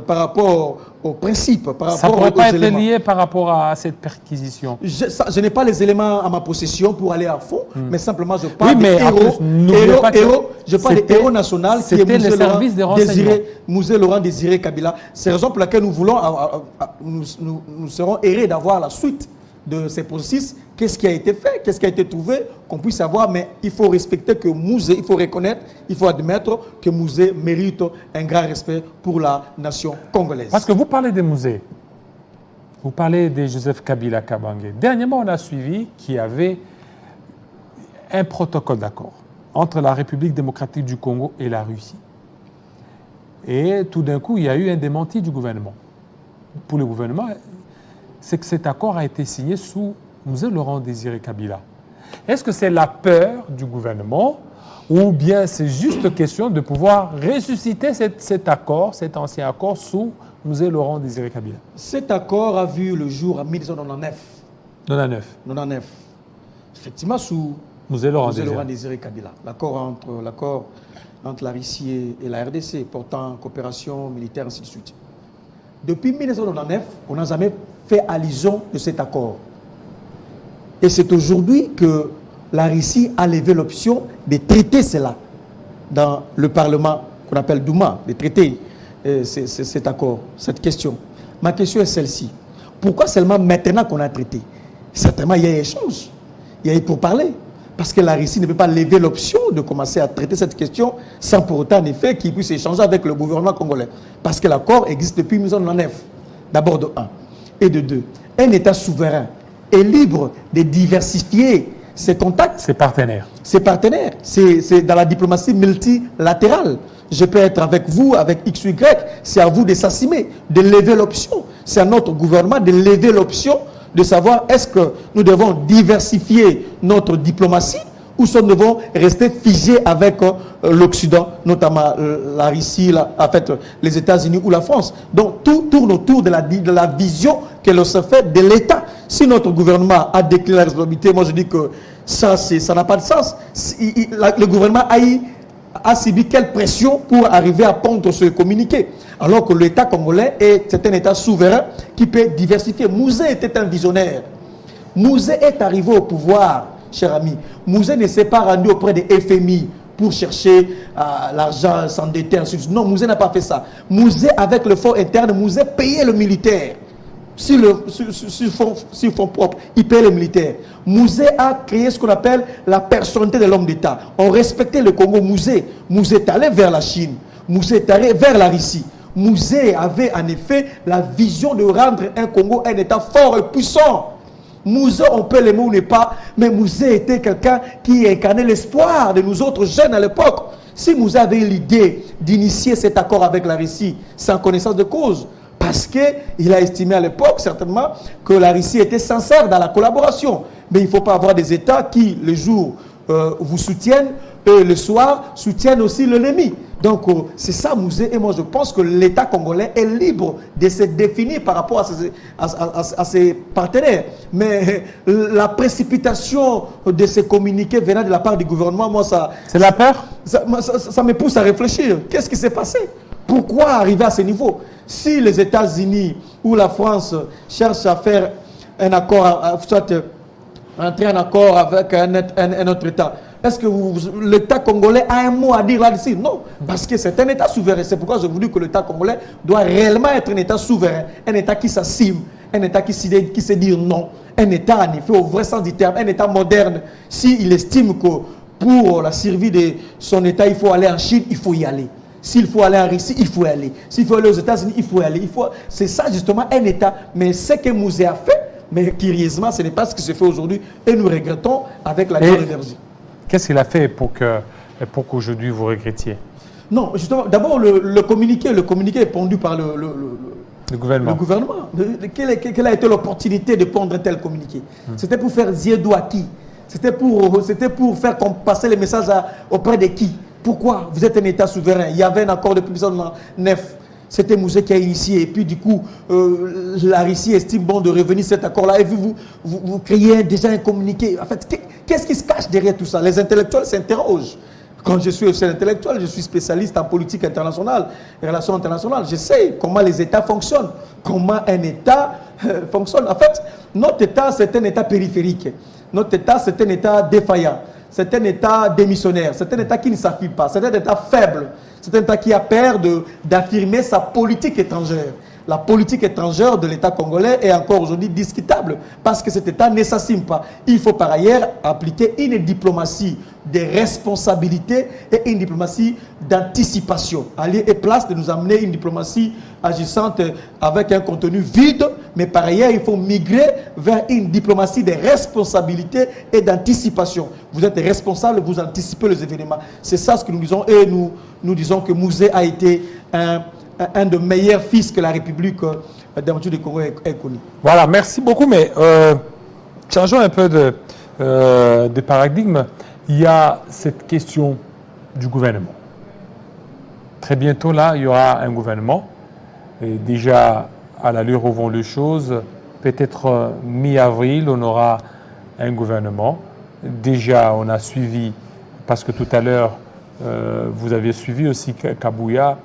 par rapport au principe, par Ça ne rapport pourrait pas aux être éléments. lié par rapport à cette perquisition. Je n'ai pas les éléments à ma possession pour aller à fond, mais simplement je parle Oui, mais des en plus, n'oubliez pas que je parle des c'était- héros nationaux qui est c'était le Musée service des renseignements. Musée Laurent Désiré Kabila. C'est la raison pour laquelle nous voulons, nous serons heureux d'avoir la suite de ces processus. Qu'est-ce qui a été fait, qu'est-ce qui a été trouvé, qu'on puisse savoir, mais il faut respecter que Musée, il faut reconnaître, il faut admettre que Musée mérite un grand respect pour la nation congolaise. Parce que vous parlez des musées, vous parlez de Joseph Kabila Kabange. Dernièrement, on a suivi qu'il y avait un protocole d'accord entre la République démocratique du Congo et la Russie. Et tout d'un coup, il y a eu un démenti du gouvernement. Pour le gouvernement, c'est que cet accord a été signé sous Musée Laurent Désiré Kabila. Est-ce que c'est la peur du gouvernement ou bien c'est juste question de pouvoir ressusciter cet accord, cet ancien accord sous Musée Laurent Désiré Kabila? Cet accord a vu le jour en 1999. 99. Effectivement, sous Musée Laurent Musée Désiré. Laurent Désiré Kabila. L'accord entre la Russie et la RDC portant coopération militaire, ainsi de suite. Depuis 1999, on n'a jamais fait allusion de cet accord. Et c'est aujourd'hui que la Russie a levé l'option de traiter cela dans le Parlement qu'on appelle Douma, de traiter cet accord, cette question. Ma question est celle-ci. Pourquoi seulement maintenant qu'on a traité? Certainement, il y a échange. Il y a eu pour parler. Parce que la Russie ne peut pas lever l'option de commencer à traiter cette question sans pour autant, en effet, qu'il puisse échanger avec le gouvernement congolais. Parce que l'accord existe depuis 1999. D'abord de 1. Et de 2. Un État souverain est libre de diversifier ses contacts, Ses partenaires. ses partenaires. C'est dans la diplomatie multilatérale. Je peux être avec vous, avec X ou Y. C'est à vous de s'assumer, de lever l'option. C'est à notre gouvernement de lever l'option de savoir est-ce que nous devons diversifier notre diplomatie ou si nous devons rester figés avec l'Occident, notamment la Russie, les États-Unis ou la France. Donc tout tourne autour de la vision que l'on se fait de l'État. Si notre gouvernement a décliné la responsabilité, moi je dis que ça n'a pas de sens. Le gouvernement a subi quelle pression pour arriver à pondre ce communiqué, alors que l'État congolais c'est un État souverain qui peut diversifier. Musée était un visionnaire. Musée est arrivé au pouvoir, cher ami. Musée ne s'est pas rendu auprès des FMI pour chercher l'argent, s'endetter, ensuite. Non, Musée n'a pas fait ça. Musée, avec le fonds interne, Musée payait le militaire sur fonds propres, il paye les militaires. Mouzé a créé ce qu'on appelle la personnalité de l'homme d'État. On respectait le Congo. Mouzé est allé vers la Chine. Mouzé est allé vers la Russie. Mouzé avait en effet la vision de rendre un Congo un État fort et puissant. Mouzé, on peut l'aimer ou ne pas, mais Mouzé était quelqu'un qui incarnait l'espoir de nous autres jeunes à l'époque. Si Mouzé avait l'idée d'initier cet accord avec la Russie sans connaissance de cause, parce qu'il a estimé à l'époque, certainement, que la Russie était sincère dans la collaboration. Mais il ne faut pas avoir des États qui, le jour, vous soutiennent, et le soir, soutiennent aussi l'ennemi. Donc, c'est ça, Mouzé. Et moi, je pense que l'État congolais est libre de se définir par rapport à ses partenaires. Mais la précipitation de ces communiqués venant de la part du gouvernement, moi, ça... C'est la peur? Ça me pousse à réfléchir. Qu'est-ce qui s'est passé? Pourquoi arriver à ce niveau? Si les États-Unis ou la France cherchent à faire un accord, soit entrer en accord avec un autre État, est-ce que l'État congolais a un mot à dire là-dessus? Non, parce que c'est un État souverain. C'est pourquoi je vous dis que l'État congolais doit réellement être un État souverain, un État qui s'assume, un État qui sait dire non, un État en effet au vrai sens du terme, un État moderne. S'il estime que pour la survie de son État, il faut aller en Chine, il faut y aller. S'il faut aller en Russie, il faut y aller. S'il faut aller aux États-Unis, il faut y aller. C'est ça justement un État. Mais ce que Mouzé a fait, mais curieusement, ce n'est pas ce qui se fait aujourd'hui. Et nous regrettons avec la guerre d'énergie. Qu'est-ce qu'il a fait pour qu'aujourd'hui vous regrettiez? Non, justement, d'abord le communiqué est pondu par le gouvernement. Le gouvernement. Quelle a été l'opportunité de pondre un tel communiqué? C'était pour faire Ziedo à qui? C'était pour faire passer les messages auprès de qui? Pourquoi? Vous êtes un État souverain. Il y avait un accord depuis 1909. C'était Mouzé qui a initié. Et puis du coup, la Russie estime bon de revenir à cet accord-là. Et vous créez déjà un communiqué. En fait, qu'est-ce qui se cache derrière tout ça? Les intellectuels s'interrogent. Quand je suis aussi intellectuel, je suis spécialiste en politique internationale, et relations internationales. Je sais comment les États fonctionnent, comment un État fonctionne. En fait, notre État, c'est un État périphérique. Notre État, c'est un État défaillant. C'est un État démissionnaire. C'est un État qui ne s'affirme pas. C'est un État faible. C'est un État qui a peur d'affirmer sa politique étrangère. La politique étrangère de l'État congolais est encore aujourd'hui discutable parce que cet État ne s'assume pas. Il faut par ailleurs appliquer une diplomatie de responsabilité et une diplomatie d'anticipation. Aller et place de nous amener une diplomatie agissante avec un contenu vide, mais par ailleurs, il faut migrer vers une diplomatie de responsabilité et d'anticipation. Vous êtes responsable, vous anticipez les événements. C'est ça ce que nous disons et nous disons que Mouzé a été un des meilleurs fils que la République d'Amateur du Congo ait connu. Voilà, merci beaucoup, mais changeons un peu de paradigme. Il y a cette question du gouvernement. Très bientôt, là, il y aura un gouvernement. Et déjà, à l'allure où vont les choses, peut-être mi-avril, on aura un gouvernement. Déjà, on a suivi, parce que tout à l'heure, vous aviez suivi aussi Kabouya,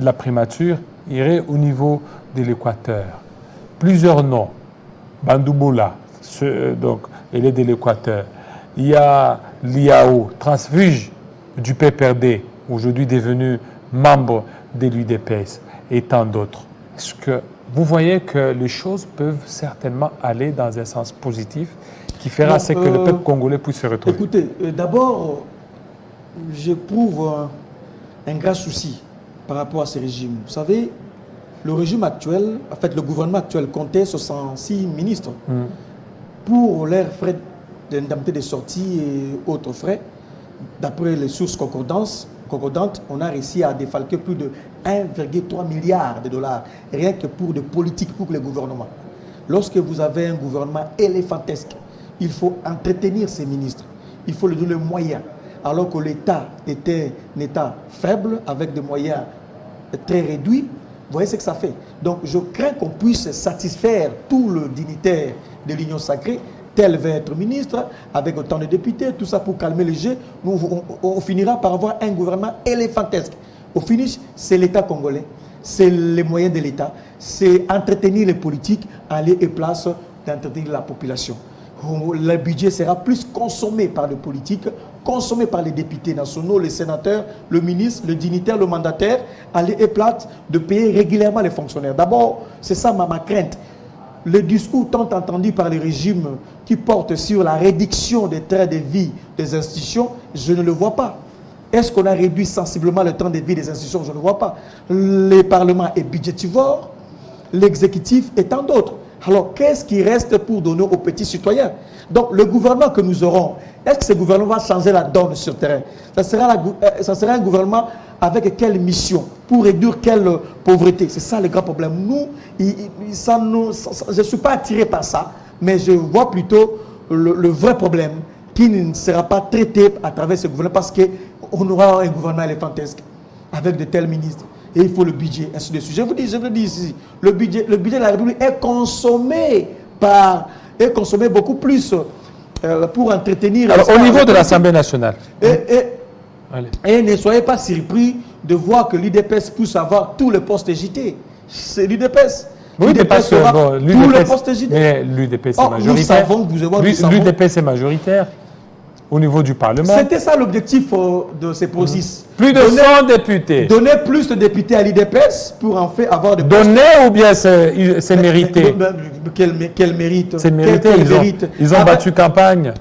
la primature irait au niveau de l'Équateur. Plusieurs noms. Bandouboula, donc, elle est de l'Équateur. Il y a Liao, transfuge du PPRD, aujourd'hui devenu membre de l'UDPS, et tant d'autres. Est-ce que vous voyez que les choses peuvent certainement aller dans un sens positif qui fera ce que le peuple congolais puisse se retrouver? Écoutez, d'abord, j'éprouve un grand souci par rapport à ce régime. Vous savez, le régime actuel, en fait le gouvernement actuel comptait 66 ministres. Pour leurs frais d'indemnité de sortie et autres frais, d'après les sources concordantes, on a réussi à défalquer plus de 1,3 milliard de dollars, rien que pour des politiques pour le gouvernement. Lorsque vous avez un gouvernement éléphantesque, il faut entretenir ces ministres, il faut leur donner les moyens. Alors que l'État était un État faible, avec des moyens très réduits, vous voyez ce que ça fait. Donc je crains qu'on puisse satisfaire tout le dignitaire de l'Union sacrée, tel va être ministre, avec autant de députés, tout ça pour calmer les jeux. On finira par avoir un gouvernement éléphantesque. Au finish, c'est l'État congolais, c'est les moyens de l'État, c'est entretenir les politiques, aller et place d'entretenir la population. Le budget sera plus consommé par les politiques consommé par les députés nationaux, les sénateurs, le ministre, le dignitaire, le mandataire, est plate de payer régulièrement les fonctionnaires. D'abord, c'est ça ma crainte. Le discours tant entendu par les régimes qui portent sur la réduction des trains de vie des institutions, je ne le vois pas. Est-ce qu'on a réduit sensiblement le temps de vie des institutions? Je ne le vois pas. Le Parlement est budgétivore, l'exécutif et tant d'autres. Alors, qu'est-ce qui reste pour donner aux petits citoyens? Donc, le gouvernement que nous aurons, est-ce que ce gouvernement va changer la donne sur le terrain? Ça sera un gouvernement avec quelle mission? Pour réduire quelle pauvreté? C'est ça le grand problème. Nous, je ne suis pas attiré par ça, mais je vois plutôt le vrai problème qui ne sera pas traité à travers ce gouvernement parce qu'on aura un gouvernement éléphantesque avec de tels ministres. Et il faut le budget, ainsi de suite. Je vous dis ici, le budget de la République est consommé beaucoup plus pour entretenir... Alors, au niveau de l'Assemblée nationale... Et ne soyez pas surpris de voir que l'UDPS pousse à avoir tous les postes JT. C'est l'UDPS. Oui, l'UDPS tous les postes JT. Mais l'UDPS est majoritaire. Nous savons que l'UDPS est majoritaire au niveau du Parlement. C'était ça l'objectif de ces processus. Plus de 100 députés. Donner plus de députés à l'UDPS pour en fait avoir de... Donner ou bien c'est mérité? Quel mérite? C'est mérité, ils ont battu campagne.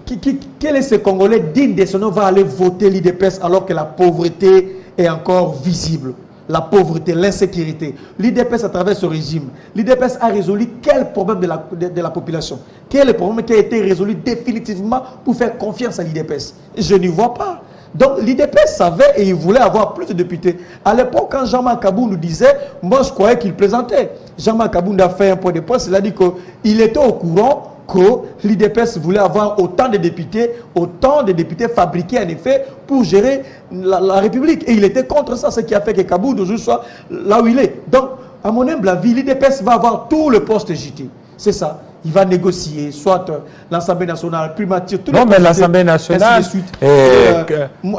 Quel est ce Congolais digne de son nom va aller voter l'UDPS alors que la pauvreté est encore visible? La pauvreté, l'insécurité. L'UDPS à travers ce régime, l'UDPS a résolu quel problème de la population? Quel est le problème qui a été résolu définitivement pour faire confiance à l'UDPS? Je n'y vois pas. Donc l'UDPS savait et il voulait avoir plus de députés. À l'époque, quand Jean-Marc Kabou nous disait, moi je croyais qu'il plaisantait. Jean-Marc Kabou a fait un point de presse, il a dit qu'il était au courant que l'UDPS voulait avoir autant de députés fabriqués en effet pour gérer la République. Et il était contre ça, ce qui a fait que Kabou aujourd'hui soit là où il est. Donc, à mon humble avis, l'UDPS va avoir tout le poste JT. C'est ça. Il va négocier, soit l'Assemblée nationale, primature, tout. Non, mais l'Assemblée nationale,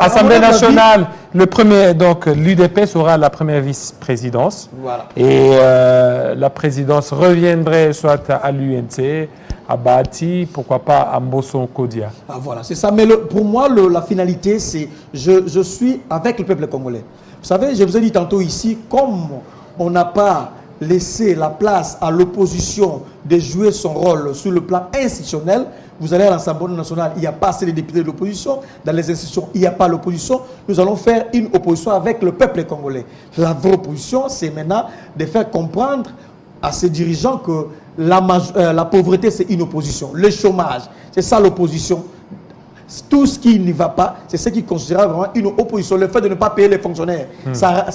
Assemblée nationale, donc l'UDPS aura la première vice-présidence. Voilà. Et la présidence reviendrait soit à l'UNC, à Bati, pourquoi pas à Mbosso Kodia. Ah voilà, c'est ça. Mais pour moi, la finalité, c'est je suis avec le peuple congolais. Vous savez, je vous ai dit tantôt ici, comme on n'a pas laissé la place à l'opposition de jouer son rôle sur le plan institutionnel, vous allez à l'Assemblée nationale, il n'y a pas assez de députés de l'opposition. Dans les institutions, il n'y a pas l'opposition. Nous allons faire une opposition avec le peuple congolais. La vraie opposition, c'est maintenant de faire comprendre à ces dirigeants que la pauvreté, c'est une opposition. Le chômage, c'est ça l'opposition. Tout ce qui n'y va pas, c'est ce qui considère vraiment une opposition. Le fait de ne pas payer les fonctionnaires, ça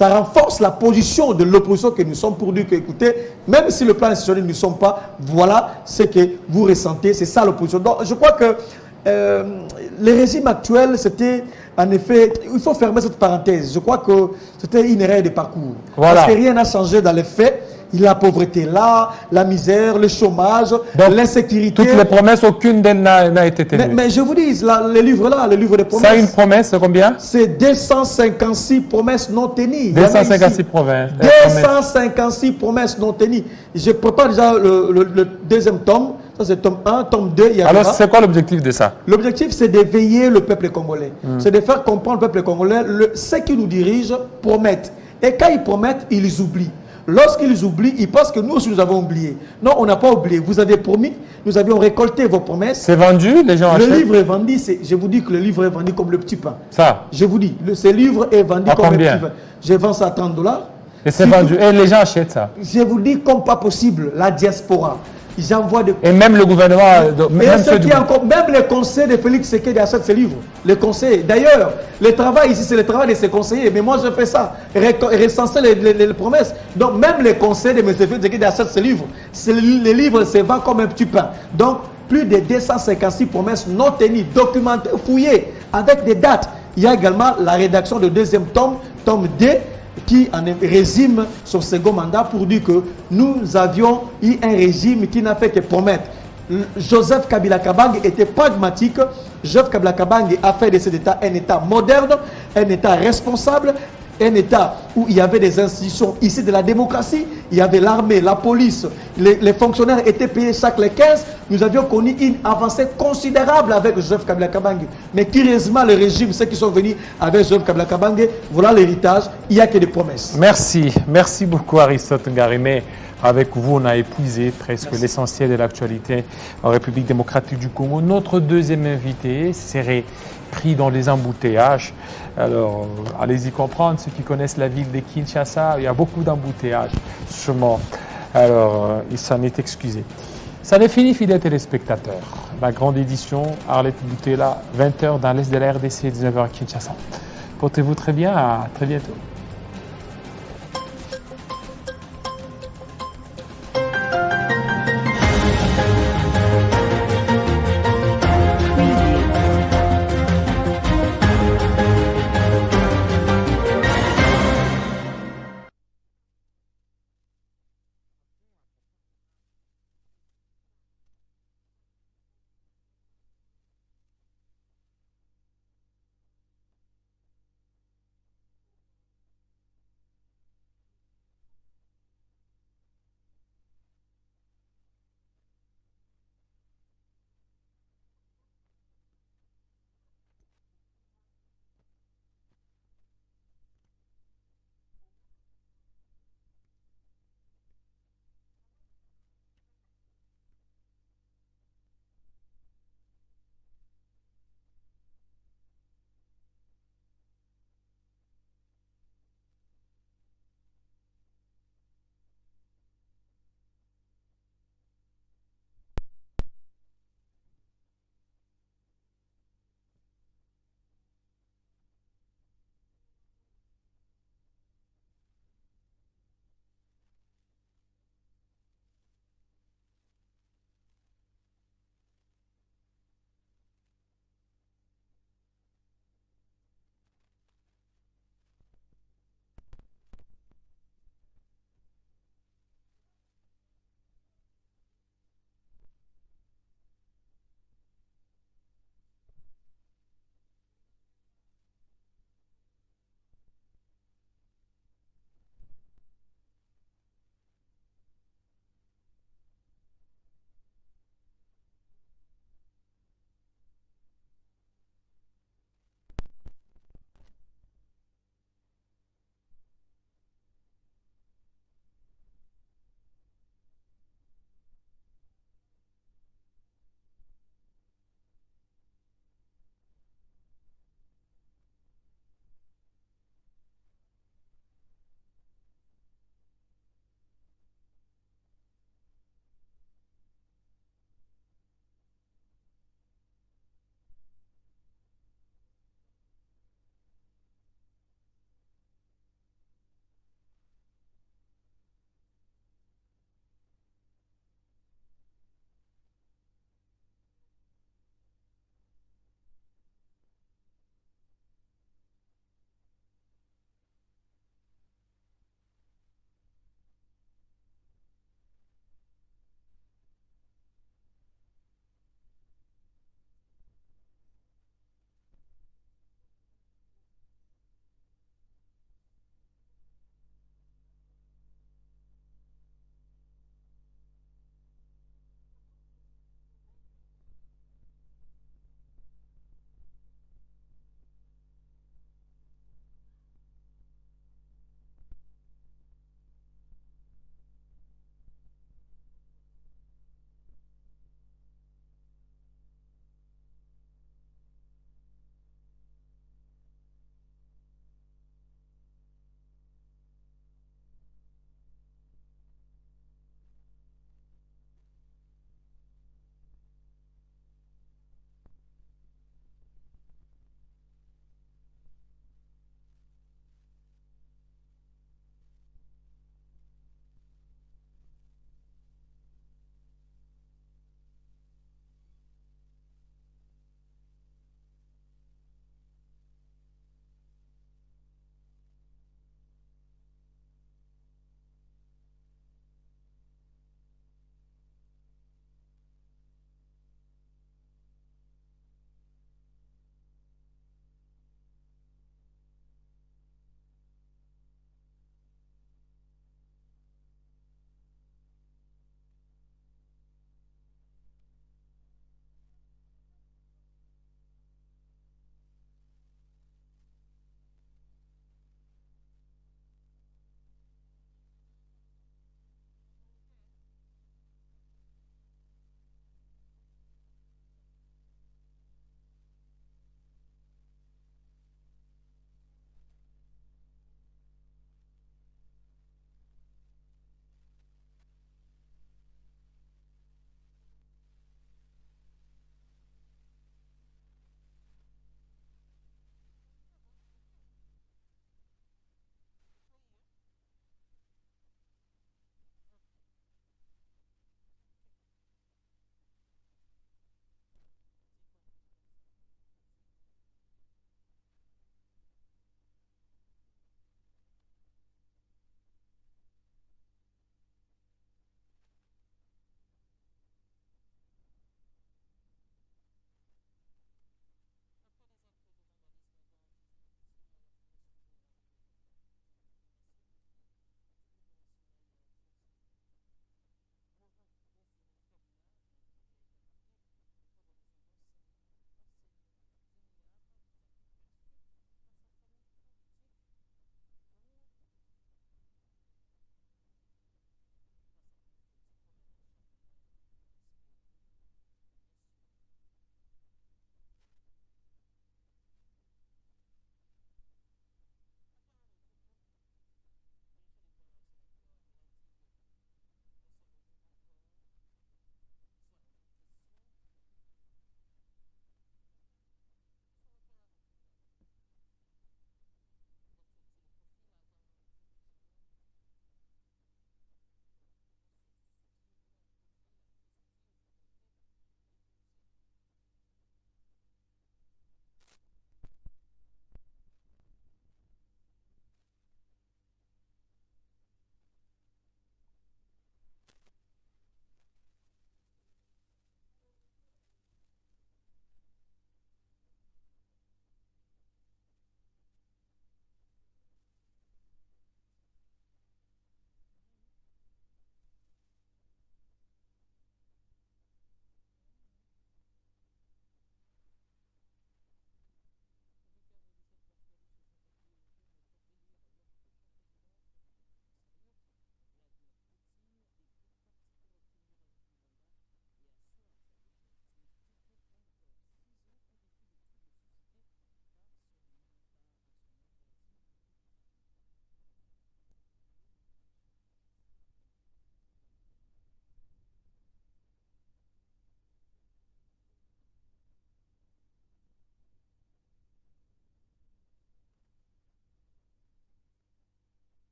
renforce la position de l'opposition que nous sommes pour dire que, écoutez, même si le plan institutionnel ne sommes pas, voilà ce que vous ressentez, c'est ça l'opposition. Donc je crois que le régime actuel, c'était en effet, il faut fermer cette parenthèse. Je crois que c'était une erreur de parcours. Voilà. Parce que rien n'a changé dans les faits. La pauvreté là, la misère, le chômage, l'insécurité. Toutes les promesses, aucune d'elles n'a été tenue. Mais je vous dis, le livre là, le livre des promesses. Ça, une promesse, c'est combien? C'est 256 promesses non tenues. 256 promesses. 256 promesses non tenues. Je prépare déjà le deuxième tome. Ça, c'est tome 1, tome 2. Alors, c'est quoi l'objectif de ça? L'objectif, c'est d'éveiller le peuple congolais. C'est de faire comprendre le peuple congolais ceux qui nous dirigent promettent. Et quand ils promettent, ils oublient. Lorsqu'ils oublient, ils pensent que nous aussi nous avons oublié. Non, on n'a pas oublié. Vous avez promis, nous avions récolté vos promesses. C'est vendu, les gens achètent. Le livre est vendu, je vous dis que le livre est vendu comme le petit pain. Ça. Je vous dis, ce livre est vendu comme le petit pain. Je vends ça à $30. Et c'est vendu. Et les gens achètent ça. Je vous dis comme pas possible, la diaspora. J'envoie de... Et même le gouvernement... Même les conseils de Félix Sekedi achètent ce livre. Les conseils. D'ailleurs, le travail ici, c'est le travail de ses conseillers. Mais moi, je fais ça. Recenser les promesses. Donc, même les conseils de M. Félix Sekedi achètent ce livre. Les livres se vendent comme un petit pain. Donc, plus de 256 promesses non tenues, documentées, fouillées, avec des dates. Il y a également la rédaction de deuxième tome, tome 2, qui en résume son second mandat pour dire que nous avions eu un régime qui n'a fait que promettre. Joseph Kabila Kabange était pragmatique. Joseph Kabila Kabange a fait de cet État un État moderne, un État responsable, un État où il y avait des institutions ici de la démocratie, il y avait l'armée, la police, les fonctionnaires étaient payés chaque les 15, nous avions connu une avancée considérable avec Joseph Kabila Kabange. Mais curieusement, le régime, ceux qui sont venus avec Joseph Kabila Kabange, voilà l'héritage, il n'y a que des promesses. Merci beaucoup Aristote Ngarimé. Avec vous, on a épuisé presque l'essentiel de l'actualité en République démocratique du Congo. Notre deuxième invité serait pris dans les embouteillages. Alors, allez-y comprendre, ceux qui connaissent la ville de Kinshasa, il y a beaucoup d'embouteillages, sûrement. Alors, il s'en est excusé. Ça n'est fini, fidèles téléspectateurs. La grande édition, Arlette Boutella, 20h dans l'est de la RDC, 19h à Kinshasa. Portez-vous très bien, à très bientôt.